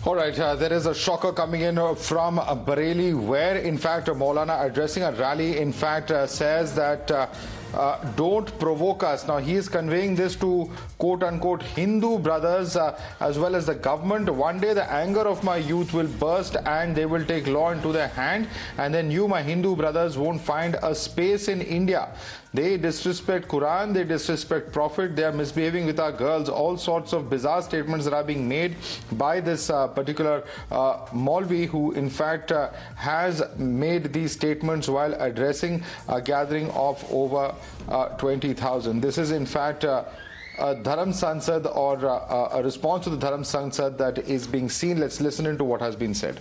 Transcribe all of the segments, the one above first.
All right, there is a shocker coming in from Bareilly, where in fact Maulana addressing a rally in fact says that don't provoke us. Now he is conveying this to quote unquote Hindu brothers as well as the government. One day the anger of my youth will burst and they will take law into their hand, and then you, my Hindu brothers, won't find a space in India. They disrespect Quran, they disrespect Prophet, they are misbehaving with our girls. All sorts of bizarre statements that are being made by this particular Maulvi, who in fact has made these statements while addressing a gathering of over 20,000. This is in fact a Dharam Sansad, or a response to the Dharam Sansad that is being seen. Let's listen into what has been said.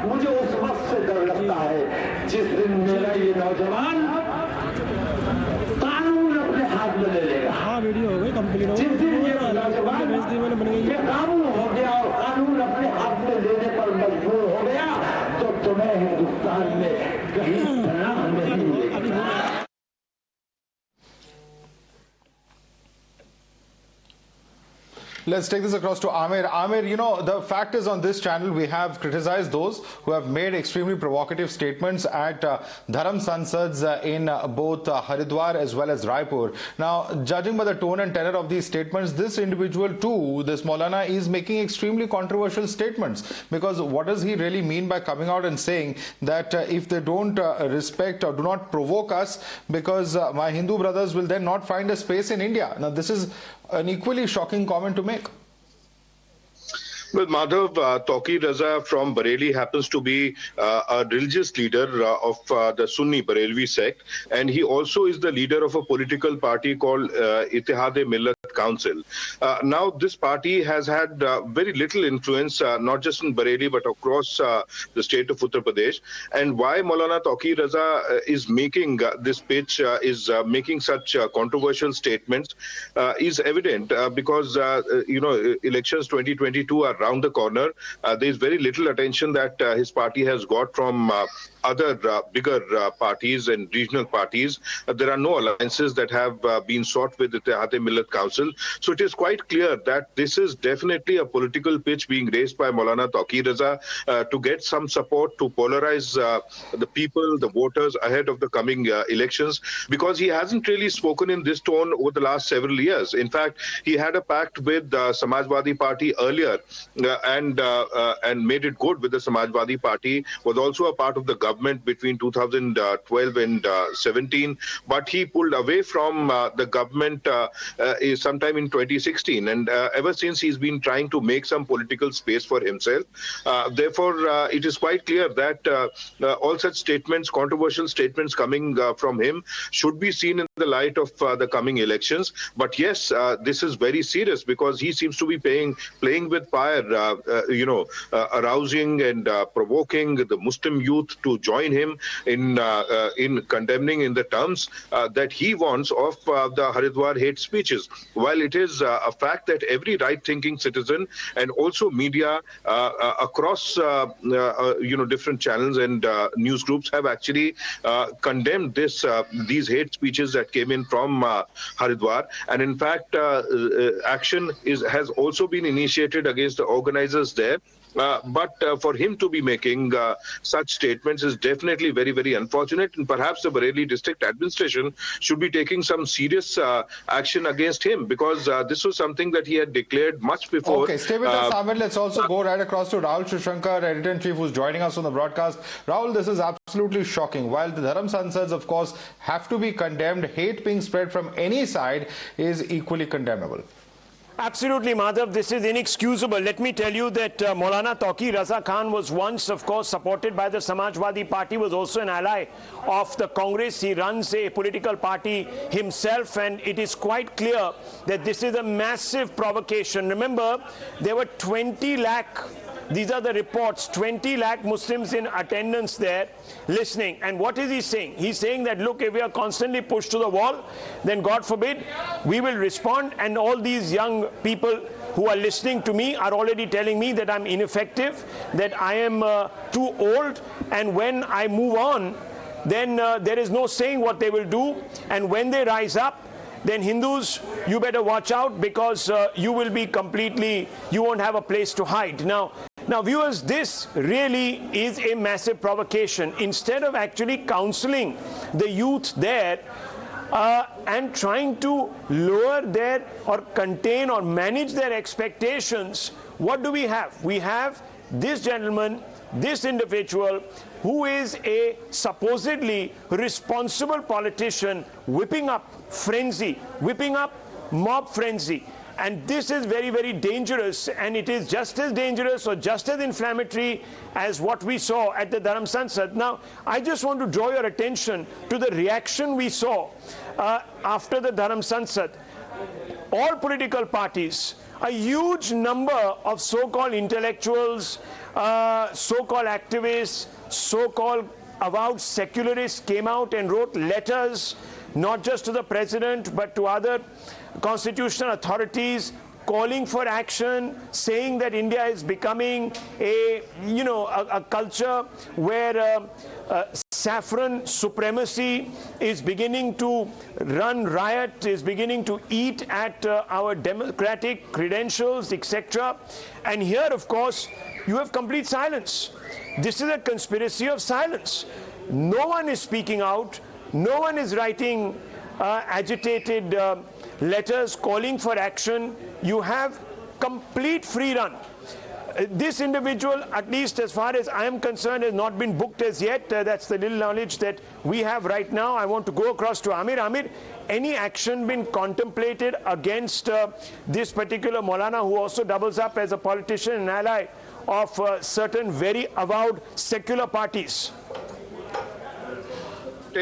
मुझे उस वक्त से डर लगता है जिस दिन मेरा ये नौजवान कानून अपने हाथ में ले लेगा। हाँ, वीडियो हो गई कंप्लीट। जिस दिन ये नौजवान ये कानून हो गया और कानून अपने हाथ में लेने पर मजबूर हो गया, तो तुम्हें हिंदुस्तान में कहीं पनाह नहीं मिलेगी। Let's take this across to Amir. Amir, you know, the fact is on this channel we have criticized those who have made extremely provocative statements at Dharam Sansads in both Haridwar as well as Raipur. Now, judging by the tone and tenor of these statements, this individual too, this Maulana, is making extremely controversial statements, because what does he really mean by coming out and saying that if they don't respect or do not provoke us, because my Hindu brothers will then not find a space in India. Now, this is an equally shocking comment to make. Well, Madhav, Tauqir Raza from Bareilly happens to be a religious leader of the Sunni Barelvi sect, and he also is the leader of a political party called Ittihad-e-Millat Council. Now, this party has had very little influence, not just in Bareilly, but across the state of Uttar Pradesh. And why Maulana Tauqir Raza is making this pitch, is making such controversial statements, is evident because, you know, elections 2022 are around the corner. There is very little attention that his party has got from other bigger parties and regional parties. There are no alliances that have been sought with the Ittihad-e-Millat Council. So it is quite clear that this is definitely a political pitch being raised by Maulana Tauqir Raza to get some support, to polarize the people, the voters ahead of the coming elections, because he hasn't really spoken in this tone over the last several years. In fact, he had a pact with Samajwadi Party earlier and made it good with the Samajwadi Party, was also a part of the government between 2012 and 17, but he pulled away from the government sometime in 2016, and ever since he's been trying to make some political space for himself. Therefore, it is quite clear that all such statements, controversial statements coming from him, should be seen in the light of the coming elections. But yes, this is very serious, because he seems to be playing with fire, you know, arousing and provoking the Muslim youth to join him in condemning in the terms that he wants of the Haridwar hate speeches. While it is a fact that every right-thinking citizen and also media across you know, different channels and news groups have actually condemned these hate speeches that came in from Haridwar, and in fact action has also been initiated against the organizers there. But for him to be making such statements is definitely very, very unfortunate, and perhaps the Bareilly district administration should be taking some serious action against him, because this was something that he had declared much before. Okay, stay with us, Ahmed. Let's also go right across to Rahul Shishankar, editor-in-chief, who's joining us on the broadcast. Rahul, this is absolutely shocking. While the Dharam Sansads, of course, have to be condemned, hate being spread from any side is equally condemnable. Absolutely, Madhav. This is inexcusable. Let me tell you that Maulana Taqi Raza Khan was once, of course, supported by the Samajwadi Party, was also an ally of the Congress. He runs a political party himself, and it is quite clear that this is a massive provocation. Remember, there were 20 lakh, these are the reports, 20 lakh Muslims in attendance there listening. And what is he saying? He's saying that, look, if we are constantly pushed to the wall, then God forbid, we will respond. And all these young people who are listening to me are already telling me that I'm ineffective, that I am too old. And when I move on, then there is no saying what they will do. And when they rise up, then Hindus, you better watch out, because you will be completely, you won't have a place to hide. Now, viewers, this really is a massive provocation. Instead of actually counseling the youth there and trying to lower their or contain or manage their expectations, what do we have? We have this gentleman, this individual, who is a supposedly responsible politician, whipping up frenzy, whipping up mob frenzy. And this is very, very dangerous, and it is just as dangerous or just as inflammatory as what we saw at the Dharam Sansad. Now, I just want to draw your attention to the reaction we saw after the Dharam Sansad. All political parties, a huge number of so-called intellectuals, so-called activists, so-called avowed secularists came out and wrote letters, not just to the president, but to other constitutional authorities, calling for action, saying that India is becoming a culture where saffron supremacy is beginning to run riot, is beginning to eat at our democratic credentials, etc. And here, of course, you have complete silence. This is a conspiracy of silence. No one is speaking out. No one is writing agitated letters calling for action. You have complete free run. This individual, at least as far as I am concerned, has not been booked as yet. That's the little knowledge that we have right now. I want to go across to Amir. Amir, any action been contemplated against this particular Maulana, who also doubles up as a politician and ally of certain very avowed secular parties?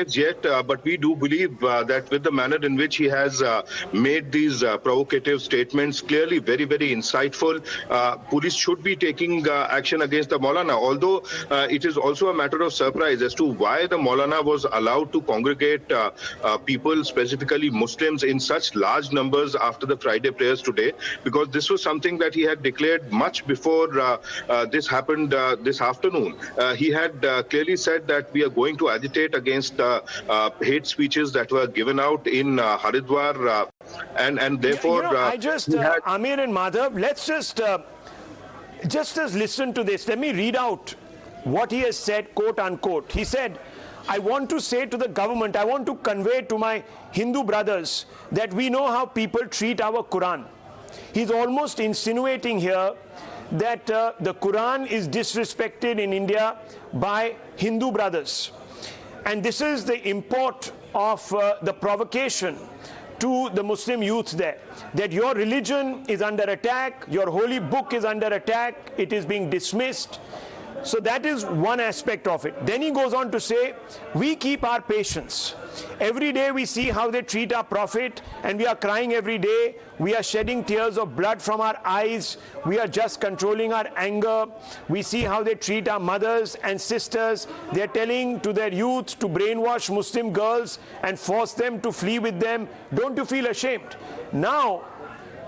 Yet, but we do believe that with the manner in which he has made these provocative statements, clearly very, very insightful, police should be taking action against the Maulana. Although it is also a matter of surprise as to why the Maulana was allowed to congregate people, specifically Muslims, in such large numbers after the Friday prayers today, because this was something that he had declared much before this happened this afternoon. He had clearly said that we are going to agitate against hate speeches that were given out in Haridwar, and therefore Amir and Madhav, let's just listen to this. Let me read out what he has said, quote unquote. He said, I want to say to the government, I want to convey to my Hindu brothers that we know how people treat our Quran. He's almost insinuating here that the Quran is disrespected in India by Hindu brothers. And this is the import of the provocation to the Muslim youth there, that your religion is under attack, your holy book is under attack, it is being dismissed. So that is one aspect of it. Then he goes on to say, we keep our patience. Every day we see how they treat our prophet, and we are crying every day. We are shedding tears of blood from our eyes. We are just controlling our anger. We see how they treat our mothers and sisters. They are telling to their youth to brainwash Muslim girls and force them to flee with them. Don't you feel ashamed? Now,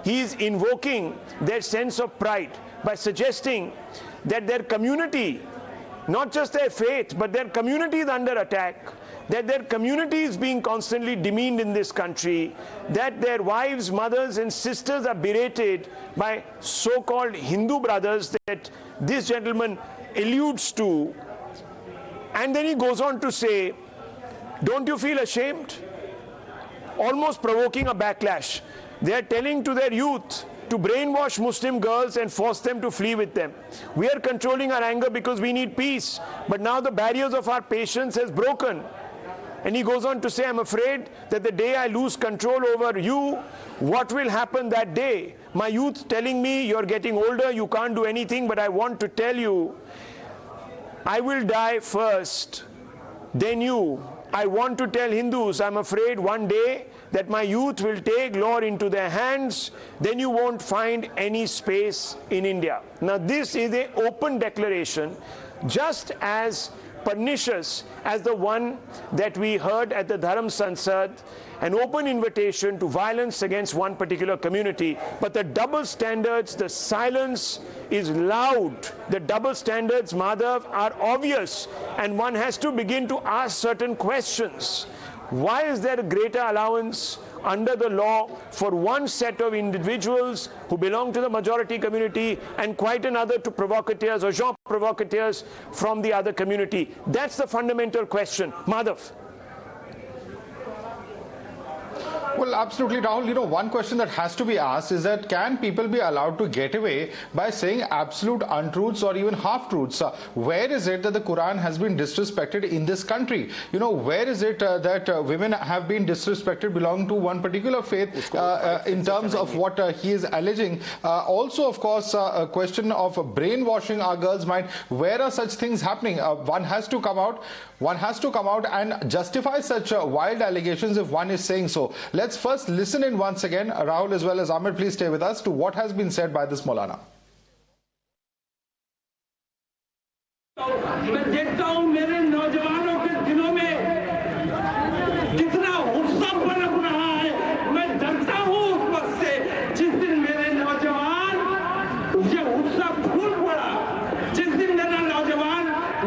he is invoking their sense of pride by suggesting that their community, not just their faith, but their community is under attack, that their community is being constantly demeaned in this country, that their wives, mothers and sisters are berated by so-called Hindu brothers that this gentleman alludes to. And then he goes on to say, don't you feel ashamed? Almost provoking a backlash. They are telling to their youth to brainwash Muslim girls and force them to flee with them. We are controlling our anger because we need peace. But now the barriers of our patience has broken. And he goes on to say, I'm afraid that the day I lose control over you, what will happen that day? My youth telling me, you're getting older, you can't do anything, but I want to tell you, I will die first, then you. I want to tell Hindus, I'm afraid one day that my youth will take law into their hands, then you won't find any space in India. Now this is an open declaration, just as pernicious as the one that we heard at the Dharam Sansad, an open invitation to violence against one particular community. But the double standards, the silence is loud. The double standards, Madhav, are obvious, and one has to begin to ask certain questions. Why is there a greater allowance under the law for one set of individuals who belong to the majority community and quite another to provocateurs or genre provocateurs from the other community? That's the fundamental question. Madhav. Well, absolutely, Rahul. You know, one question that has to be asked is that can people be allowed to get away by saying absolute untruths or even half-truths? Where is it that the Quran has been disrespected in this country? You know, where is it that women have been disrespected belonging to one particular faith in terms of what he is alleging? Also, of course, a question of brainwashing our girls' mind. Where are such things happening? One has to come out and justify such wild allegations if one is saying so. Let's first listen in once again, Rahul as well as Amir, please stay with us, to what has been said by this Maulana. मैं देखता हूं मेरे नौजवानों के दिलों में कितना गुस्सा पनप रहा है। मैं डरता हूं उस वक्त से जिस दिन मेरे नौजवान मुझे गुस्सा फूल पड़ा, जिस दिन मेरा नौजवान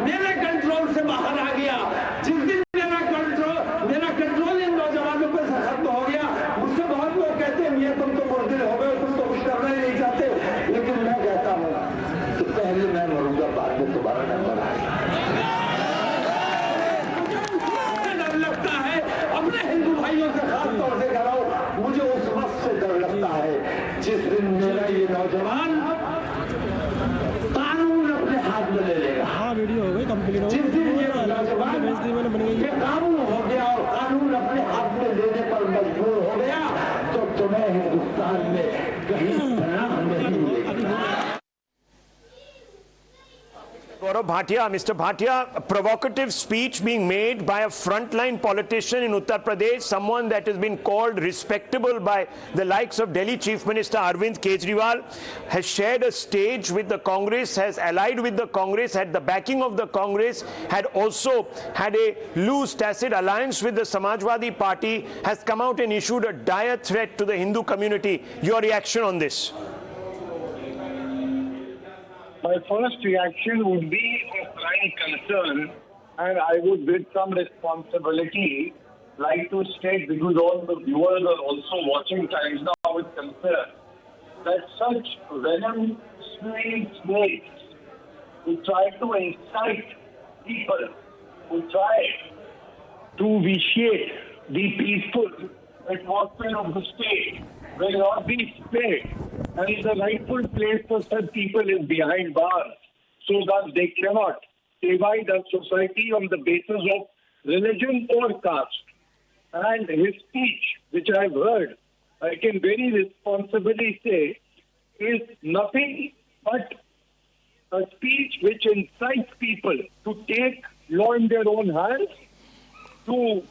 मेरे कंट्रोल से बाहर आ गया, जिस दिन मेरा कंट्रोल इन नौजवानों पर से खत्म हो गया। मुझसे बहुत लोग कहते हैं ये तुम तो बुज़दिल हो गए, तुम तो कुछ करना ही नहीं चाहते, लेकिन मैं कहता हूं कि पहले मैं मरूंगा, बाद में तुम्हारा नंबर आएगा। डर लगता है अपने हिंदू भाइयों से, खास तौर से कह रहा हूं, मुझे उस वक्त से डर लगता है जिस दिन मेरा ये नौजवान कानून अपने हाथ में ले लेगा। वीडियो हो गई कंप्लीट हो, जिस दिन ये नौजवान ये कानून हो गया और कानून अपने हाथ में लेने पर मजबूर हो गया, तो तुम्हें हिंदुस्तान में कहीं पनाह नहीं मिलेगी। Gaurav Bhatia, Mr. Bhatia, a provocative speech being made by a frontline politician in Uttar Pradesh, someone that has been called respectable by the likes of Delhi Chief Minister Arvind Kejriwal, has shared a stage with the Congress, has allied with the Congress, had the backing of the Congress, had also had a loose tacit alliance with the Samajwadi Party, has come out and issued a dire threat to the Hindu community. Your reaction on this? My first reaction would be of prime concern, and I would, with some responsibility, like to state, because all the viewers are also watching Times Now with concern, that such venom-spewing snakes who try to incite people, who try to vitiate the peaceful atmosphere of the state, will not be spared. And the rightful place for such people is behind bars, so that they cannot divide our society on the basis of religion or caste. And his speech, which I've heard, I can very responsibly say, is nothing but a speech which incites people to take law in their own hands, to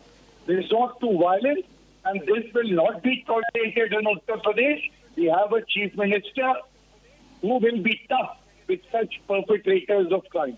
resort to violence, and this will not be tolerated in Uttar Pradesh. We have a chief minister who will be tough with such perpetrators of crime.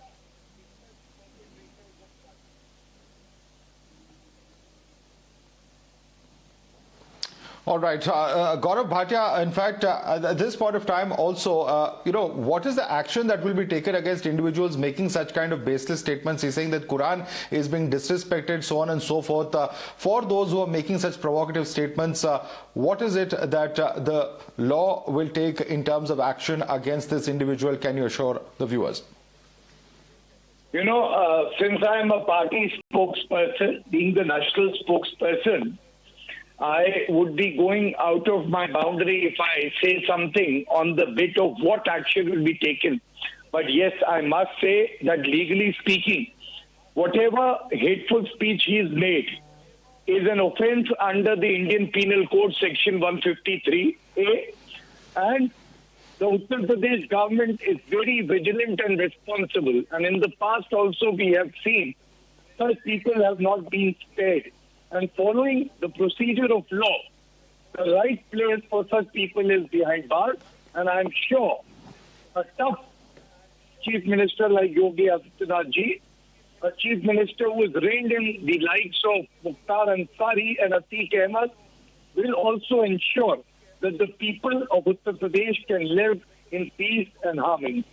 All right, Gaurav Bhatia, in fact, at this point of time also, what is the action that will be taken against individuals making such kind of baseless statements? He's saying that Quran is being disrespected, so on and so forth. For those who are making such provocative statements, what is it that the law will take in terms of action against this individual? Can you assure the viewers? Since I am a party spokesperson, being the national spokesperson, I would be going out of my boundary if I say something on the bit of what action will be taken. But yes, I must say that legally speaking, whatever hateful speech he's made is an offence under the Indian Penal Code section 153A, and the Uttar Pradesh government is very vigilant and responsible. And in the past also we have seen such people have not been spared. And following the procedure of law, the right place for such people is behind bars. And I'm sure a tough Chief Minister like Yogi Adityanath ji, a Chief Minister who has reigned in the likes of Mukhtar Ansari and Atiq Ahmed, will also ensure that the people of Uttar Pradesh can live in peace and harmony.